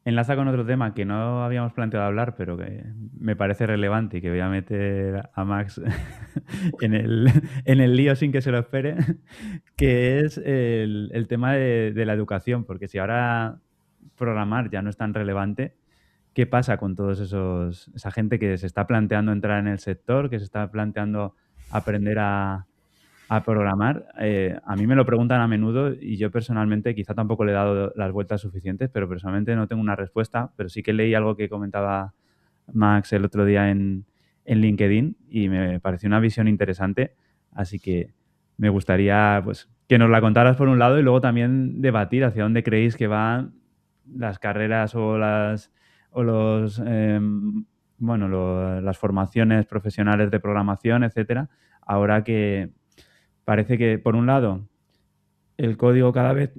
enlaza con otro tema que no habíamos planteado hablar, pero que me parece relevante y que voy a meter a Max en el, en el lío sin que se lo espere, que es el tema de la educación, porque si ahora programar ya no es tan relevante, ¿qué pasa con todos esa gente que se está planteando entrar en el sector, que se está planteando aprender a programar? A mí me lo preguntan a menudo y yo personalmente quizá tampoco le he dado las vueltas suficientes, pero personalmente no tengo una respuesta, pero sí que leí algo que comentaba Max el otro día en LinkedIn y me pareció una visión interesante, así que me gustaría pues, que nos la contaras por un lado y luego también debatir hacia dónde creéis que van las carreras o los bueno, las formaciones profesionales de programación, etcétera, ahora que parece que, por un lado, el código cada vez,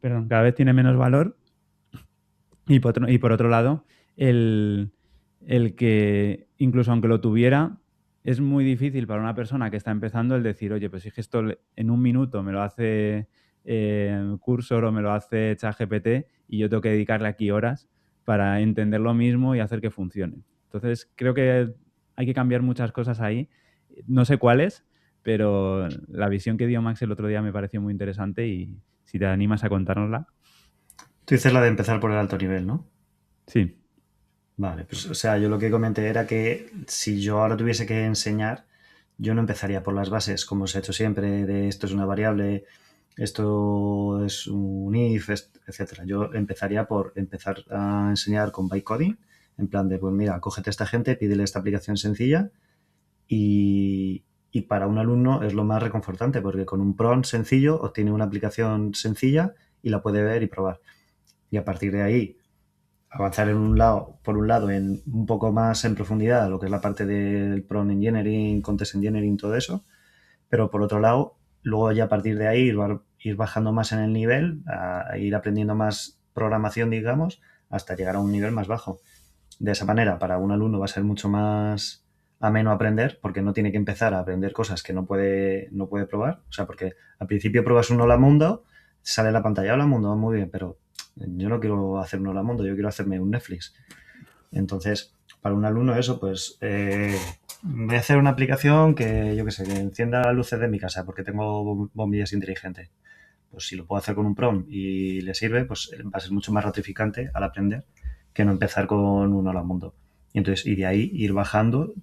perdón, cada vez tiene menos valor y por otro lado, el, el que incluso aunque lo tuviera, es muy difícil para una persona que está empezando el decir, oye, pues si es que esto en un minuto me lo hace Cursor o me lo hace ChatGPT y yo tengo que dedicarle aquí horas para entender lo mismo y hacer que funcione. Entonces, creo que hay que cambiar muchas cosas ahí. No sé cuáles, pero la visión que dio Max el otro día me pareció muy interesante y si te animas a contárnosla. Tú dices la de empezar por el alto nivel, ¿no? Sí. Vale, pues o sea, yo lo que comenté era que si yo ahora tuviese que enseñar, yo no empezaría por las bases, como se ha hecho siempre, de esto es una variable, esto es un if, etcétera. Yo empezaría por empezar a enseñar con bytecoding, en plan de, pues mira, cógete a esta gente, pídele esta aplicación sencilla y para un alumno es lo más reconfortante, porque con un prompt sencillo obtiene una aplicación sencilla y la puede ver y probar. Y a partir de ahí avanzar en un lado, por un lado, en un poco más en profundidad lo que es la parte del prompt engineering, context engineering, todo eso, pero por otro lado, luego ya a partir de ahí ir bajando más en el nivel, a ir aprendiendo más programación, digamos, hasta llegar a un nivel más bajo. De esa manera, para un alumno va a ser mucho más ameno aprender, porque no tiene que empezar a aprender cosas que no puede probar. O sea, porque al principio pruebas un Hola Mundo, sale la pantalla, Hola Mundo, muy bien, pero yo no quiero hacer un Hola Mundo, yo quiero hacerme un Netflix. Entonces, para un alumno eso, pues voy a hacer una aplicación que, yo qué sé, que encienda las luces de mi casa porque tengo bombillas inteligentes. Pues si lo puedo hacer con un prompt y le sirve, pues va a ser mucho más gratificante al aprender que no empezar con un hola mundo. Y entonces, y de ahí ir bajando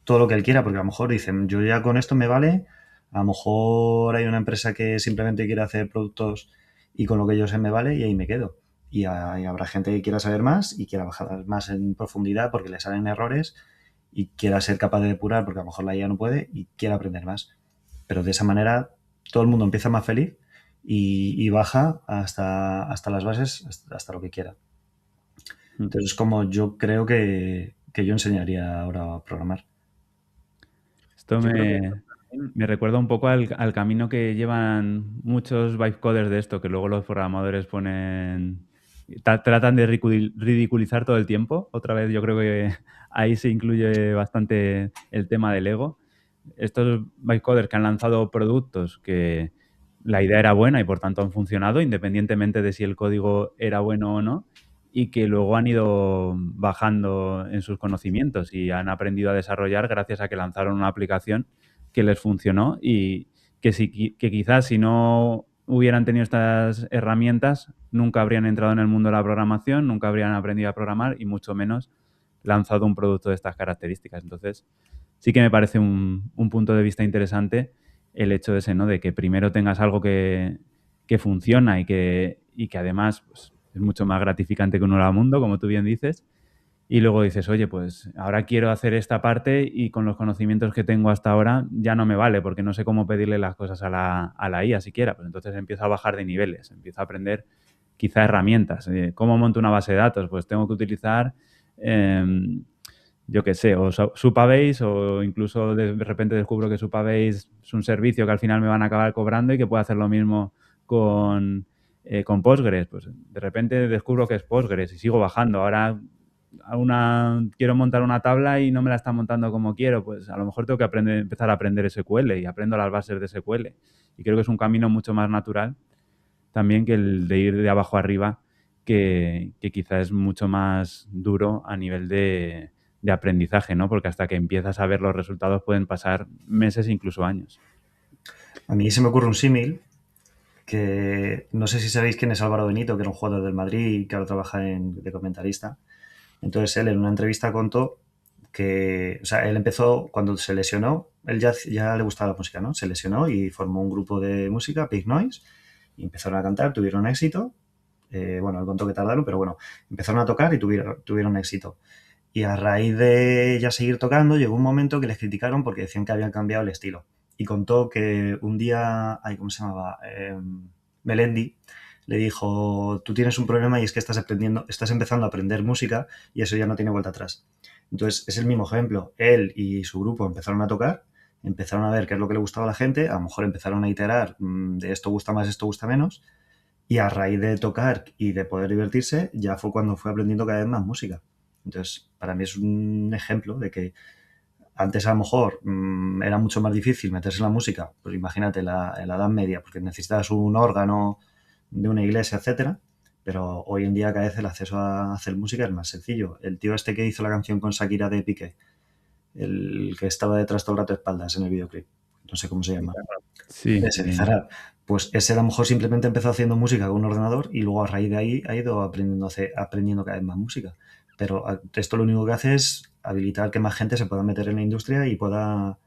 todo lo que él quiera, porque a lo mejor dicen, yo ya con esto me vale, a lo mejor hay una empresa que simplemente quiere hacer productos y con lo que yo sé me vale y ahí me quedo. Y habrá gente que quiera saber más y quiera bajar más en profundidad porque le salen errores y quiera ser capaz de depurar porque a lo mejor la IA no puede y quiera aprender más. Pero de esa manera todo el mundo empieza más feliz y baja hasta las bases, hasta lo que quiera. Entonces es como yo creo que yo enseñaría ahora a programar. Esto Yo creo que me recuerda un poco al camino que llevan muchos vibe coders de esto, que luego los programadores ponen, tratan de ridiculizar todo el tiempo. Otra vez yo creo que ahí se incluye bastante el tema del ego. Estos vibe coders que han lanzado productos que la idea era buena y por tanto han funcionado, independientemente de si el código era bueno o no, y que luego han ido bajando en sus conocimientos y han aprendido a desarrollar gracias a que lanzaron una aplicación que les funcionó y que quizás si no hubieran tenido estas herramientas nunca habrían entrado en el mundo de la programación, nunca habrían aprendido a programar y mucho menos lanzado un producto de estas características. Entonces, sí que me parece un punto de vista interesante el hecho de ese, ¿no? De que primero tengas algo que funciona y que además pues, es mucho más gratificante que un hola mundo, como tú bien dices, y luego dices, oye, pues ahora quiero hacer esta parte y con los conocimientos que tengo hasta ahora ya no me vale porque no sé cómo pedirle las cosas a la IA siquiera. Pues entonces empiezo a bajar de niveles, empiezo a aprender quizá herramientas. ¿Cómo monto una base de datos? Pues tengo que utilizar, eh, yo qué sé, o Supabase o incluso de repente descubro que Supabase es un servicio que al final me van a acabar cobrando y que puedo hacer lo mismo con Postgres. Pues de repente descubro que es Postgres y sigo bajando. Ahora quiero montar una tabla y no me la está montando como quiero, pues a lo mejor tengo que empezar a aprender SQL y aprendo las bases de SQL. Y creo que es un camino mucho más natural también que el de ir de abajo arriba, que quizá es mucho más duro a nivel de aprendizaje, ¿no? Porque hasta que empiezas a ver los resultados pueden pasar meses, incluso años. A mí se me ocurre un símil que no sé si sabéis quién es Álvaro Benito, que era un jugador del Madrid y que ahora trabaja de comentarista. Entonces él en una entrevista contó que, o sea, él empezó cuando se lesionó, él ya le gustaba la música, ¿no? Se lesionó y formó un grupo de música, Big Noise, y empezaron a cantar, tuvieron éxito. Bueno, él contó que tardaron, pero bueno, empezaron a tocar y tuvieron éxito. Y a raíz de ya seguir tocando, llegó un momento que les criticaron porque decían que habían cambiado el estilo. Y contó que un día, ay, ¿cómo se llamaba? Melendi le dijo, tú tienes un problema y es que estás empezando a aprender música y eso ya no tiene vuelta atrás. Entonces, es el mismo ejemplo. Él y su grupo empezaron a tocar, empezaron a ver qué es lo que le gustaba a la gente, a lo mejor empezaron a iterar de esto gusta más, esto gusta menos, y a raíz de tocar y de poder divertirse, ya fue cuando fue aprendiendo cada vez más música. Entonces, para mí es un ejemplo de que antes a lo mejor era mucho más difícil meterse en la música, pues imagínate en la Edad Media, porque necesitabas un órgano de una iglesia, etcétera, pero hoy en día cada vez el acceso a hacer música es más sencillo. El tío este que hizo la canción con Shakira de Piqué, el que estaba detrás todo el rato de espaldas en el videoclip, no sé cómo se llama. Sí, Ese, Bizarrap. Pues ese a lo mejor simplemente empezó haciendo música con un ordenador y luego a raíz de ahí ha ido aprendiendo cada vez más música. Pero esto lo único que hace es habilitar que más gente se pueda meter en la industria y pueda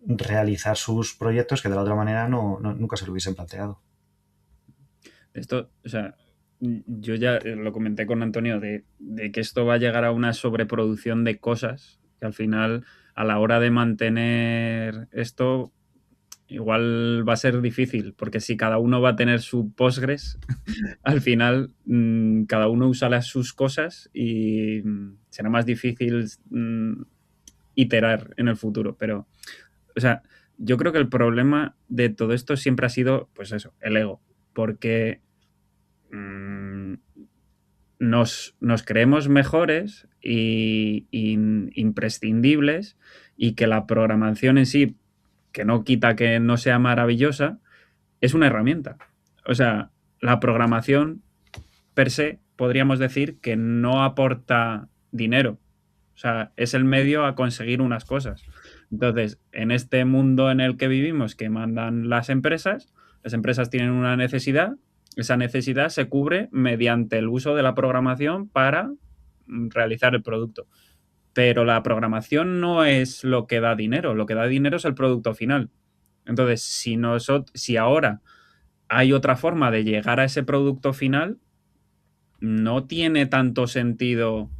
realizar sus proyectos que de la otra manera nunca se lo hubiesen planteado. Esto, o sea, yo ya lo comenté con Antonio de que esto va a llegar a una sobreproducción de cosas que al final, a la hora de mantener esto, igual va a ser difícil, porque si cada uno va a tener su Postgres, al final cada uno usará sus cosas y será más difícil iterar en el futuro. Pero, o sea, yo creo que el problema de todo esto siempre ha sido, pues eso, el ego. Porque nos creemos mejores y imprescindibles, y que la programación en sí, que no quita que no sea maravillosa, es una herramienta. O sea, la programación per se podríamos decir que no aporta dinero. O sea, es el medio a conseguir unas cosas. Entonces, en este mundo en el que vivimos, que mandan las empresas tienen una necesidad, esa necesidad se cubre mediante el uso de la programación para realizar el producto. Pero la programación no es lo que da dinero, lo que da dinero es el producto final. Entonces, si ahora hay otra forma de llegar a ese producto final, no tiene tanto sentido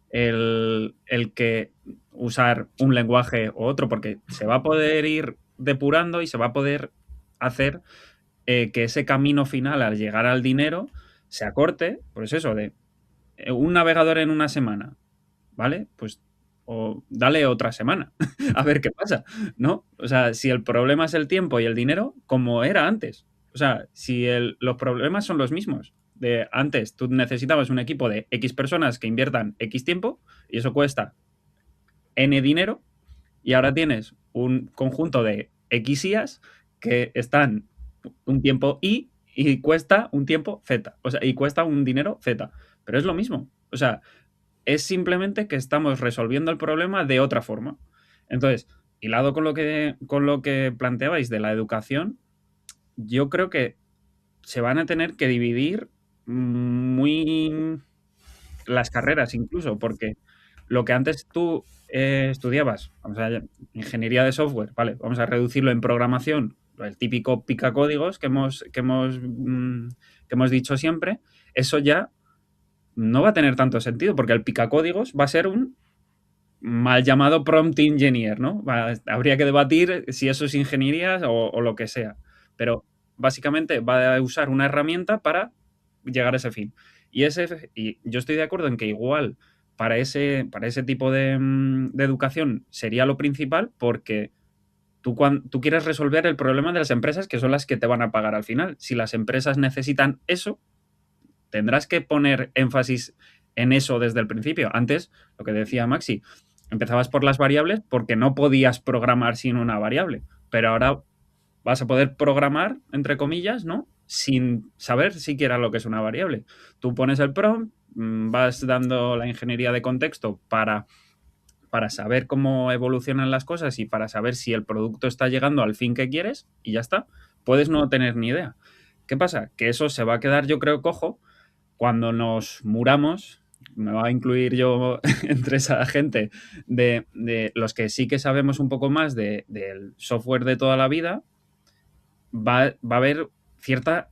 el que usar un lenguaje u otro, porque se va a poder ir depurando y se va a poder hacer que ese camino final al llegar al dinero se acorte. Pues eso, de un navegador en una semana, ¿vale? Pues o dale otra semana a ver qué pasa, ¿no? O sea, si el problema es el tiempo y el dinero, como era antes. O sea, si los problemas son los mismos. De antes tú necesitabas un equipo de X personas que inviertan X tiempo y eso cuesta N dinero, y ahora tienes un conjunto de X IAs que están un tiempo y cuesta un tiempo Z. O sea, y cuesta un dinero Z. Pero es lo mismo. O sea, es simplemente que estamos resolviendo el problema de otra forma. Entonces, hilado con lo que planteabais de la educación, yo creo que se van a tener que dividir muy las carreras incluso, porque lo que antes tú estudiabas, vamos a ingeniería de software, vale, vamos a reducirlo en programación, el típico picacódigos que hemos dicho siempre, eso ya no va a tener tanto sentido, porque el picacódigos va a ser un mal llamado prompt engineer, ¿no? Habría que debatir si eso es ingeniería o lo que sea, pero básicamente va a usar una herramienta para llegar a ese fin. Y yo estoy de acuerdo en que igual para ese tipo de educación sería lo principal, porque tú quieres resolver el problema de las empresas, que son las que te van a pagar al final. Si las empresas necesitan eso, tendrás que poner énfasis en eso desde el principio. Antes, lo que decía Maxi, empezabas por las variables porque no podías programar sin una variable, pero ahora vas a poder programar, entre comillas, ¿no? sin saber siquiera lo que es una variable. Tú pones el prompt, vas dando la ingeniería de contexto para saber cómo evolucionan las cosas y para saber si el producto está llegando al fin que quieres y ya está. Puedes no tener ni idea. ¿Qué pasa? Que eso se va a quedar, yo creo, cojo cuando nos muramos. Me va a incluir yo entre esa gente de los que sí que sabemos un poco más del software de toda la vida. Va a haber cierta...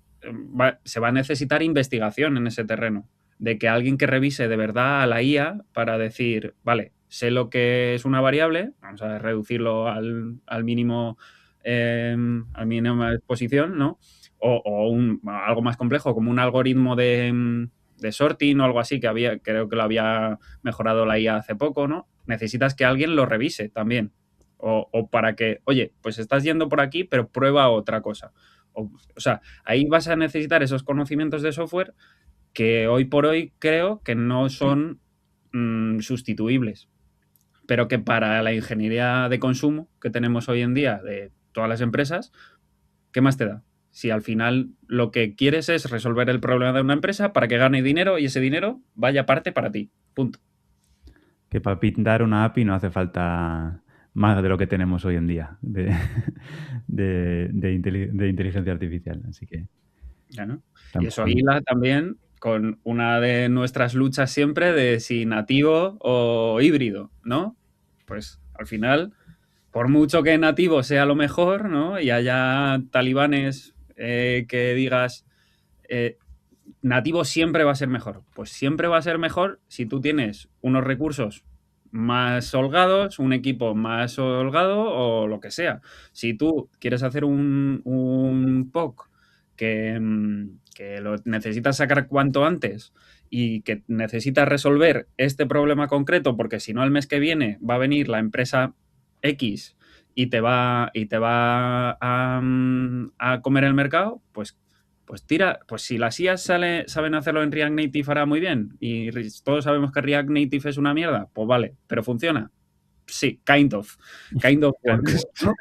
se va a necesitar investigación en ese terreno. De que alguien que revise de verdad a la IA para decir, vale, sé lo que es una variable, vamos a reducirlo al mínimo, a mínima exposición, ¿no? O algo más complejo, como un algoritmo de sorting o algo así, creo que lo había mejorado la IA hace poco, ¿no? Necesitas que alguien lo revise también. O para que, oye, pues estás yendo por aquí, pero prueba otra cosa. O sea, ahí vas a necesitar esos conocimientos de software que hoy por hoy creo que no son sustituibles, pero que para la ingeniería de consumo que tenemos hoy en día de todas las empresas, ¿qué más te da? Si al final lo que quieres es resolver el problema de una empresa para que gane dinero y ese dinero vaya parte para ti. Punto. Que para pintar una API no hace falta más de lo que tenemos hoy en día de inteligencia artificial. Así que... Ya, ¿no? Y eso hila también con una de nuestras luchas siempre de si nativo o híbrido, ¿no? Pues al final, por mucho que nativo sea lo mejor, ¿no? Y haya talibanes que digas, nativo siempre va a ser mejor. Pues siempre va a ser mejor si tú tienes unos recursos más holgados, un equipo más holgado o lo que sea. Si tú quieres hacer un POC que lo necesitas sacar cuanto antes y que necesitas resolver este problema concreto, porque si no el mes que viene va a venir la empresa X y te va a comer el mercado, pues tira, pues si las IAs saben hacerlo en React Native hará muy bien y todos sabemos que React Native es una mierda, pues vale, pero funciona. Sí, kind of works, ¿no?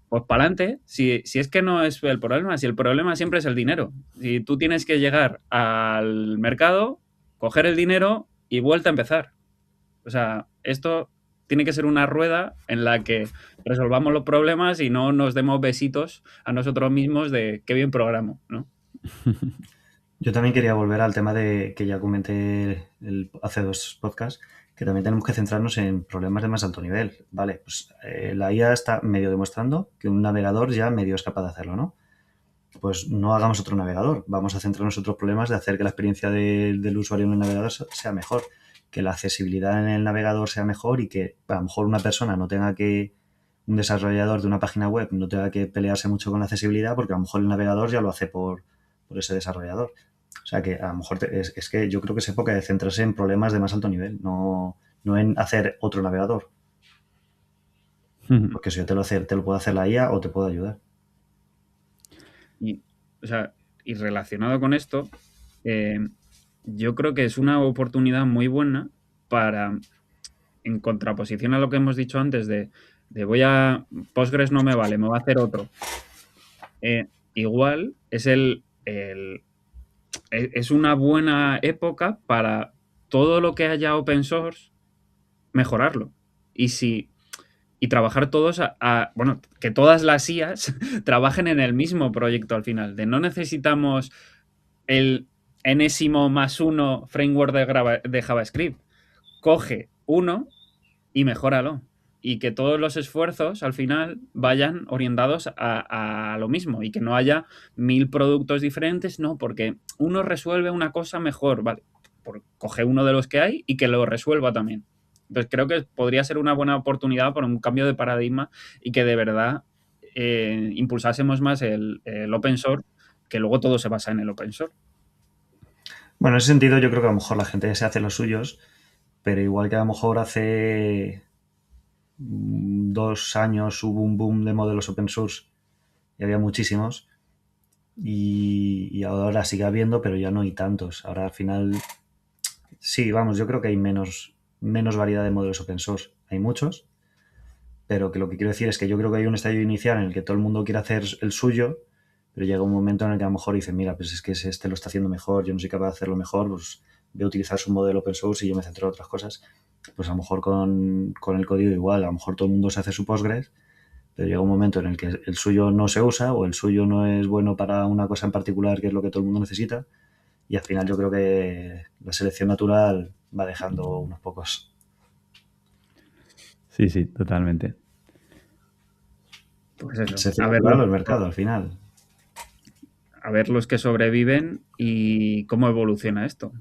Pues para adelante, si es que no es el problema, si el problema siempre es el dinero. Si tú tienes que llegar al mercado, coger el dinero y vuelta a empezar. O sea, esto tiene que ser una rueda en la que resolvamos los problemas y no nos demos besitos a nosotros mismos de qué bien programo, ¿no? Yo también quería volver al tema de que ya comenté hace 2 podcasts, que también tenemos que centrarnos en problemas de más alto nivel. Vale, pues la IA está medio demostrando que un navegador ya medio es capaz de hacerlo, ¿no? Pues no hagamos otro navegador. Vamos a centrarnos en otros problemas de hacer que la experiencia del usuario en el navegador sea mejor, que la accesibilidad en el navegador sea mejor y que a lo mejor una persona no tenga que, un desarrollador de una página web no tenga que pelearse mucho con la accesibilidad porque a lo mejor el navegador ya lo hace por ese desarrollador. O sea que a lo mejor es que yo creo que es época de centrarse en problemas de más alto nivel, no en hacer otro navegador. Porque si yo te lo puedo hacer la IA o te puedo ayudar. Y relacionado con esto, yo creo que es una oportunidad muy buena para, en contraposición a lo que hemos dicho antes de Postgres no me vale, me va a hacer otro. Igual es una buena época para todo lo que haya open source, mejorarlo. Y trabajar todos bueno, que todas las IAs trabajen en el mismo proyecto al final. De no necesitamos el enésimo +1 framework de JavaScript. Coge uno y mejóralo. Y que todos los esfuerzos al final vayan orientados a lo mismo y que no haya 1000 productos diferentes, no, porque uno resuelve una cosa mejor, vale, coge uno de los que hay y que lo resuelva también. Entonces creo que podría ser una buena oportunidad para un cambio de paradigma y que de verdad impulsásemos más el open source, que luego todo se basa en el open source. Bueno, en ese sentido yo creo que a lo mejor la gente se hace los suyos, pero igual que a lo mejor hace 2 años hubo un boom de modelos open source y había muchísimos y ahora sigue habiendo, pero ya no hay tantos. Ahora al final, sí, vamos, yo creo que hay menos variedad de modelos open source. Hay muchos, pero que lo que quiero decir es que yo creo que hay un estadio inicial en el que todo el mundo quiere hacer el suyo pero llega un momento en el que a lo mejor dicen, mira, pues es que este lo está haciendo mejor, yo no soy capaz de hacerlo mejor, pues voy a utilizar su modelo open source y yo me centro en otras cosas. Pues a lo mejor con el código igual, a lo mejor todo el mundo se hace su Postgres, pero llega un momento en el que el suyo no se usa o el suyo no es bueno para una cosa en particular que es lo que todo el mundo necesita, y al final yo creo que la selección natural va dejando unos pocos. Sí, sí, totalmente. Pues eso, Selección a ver, natural o el mercado al final. a ver los que sobreviven y cómo evoluciona esto.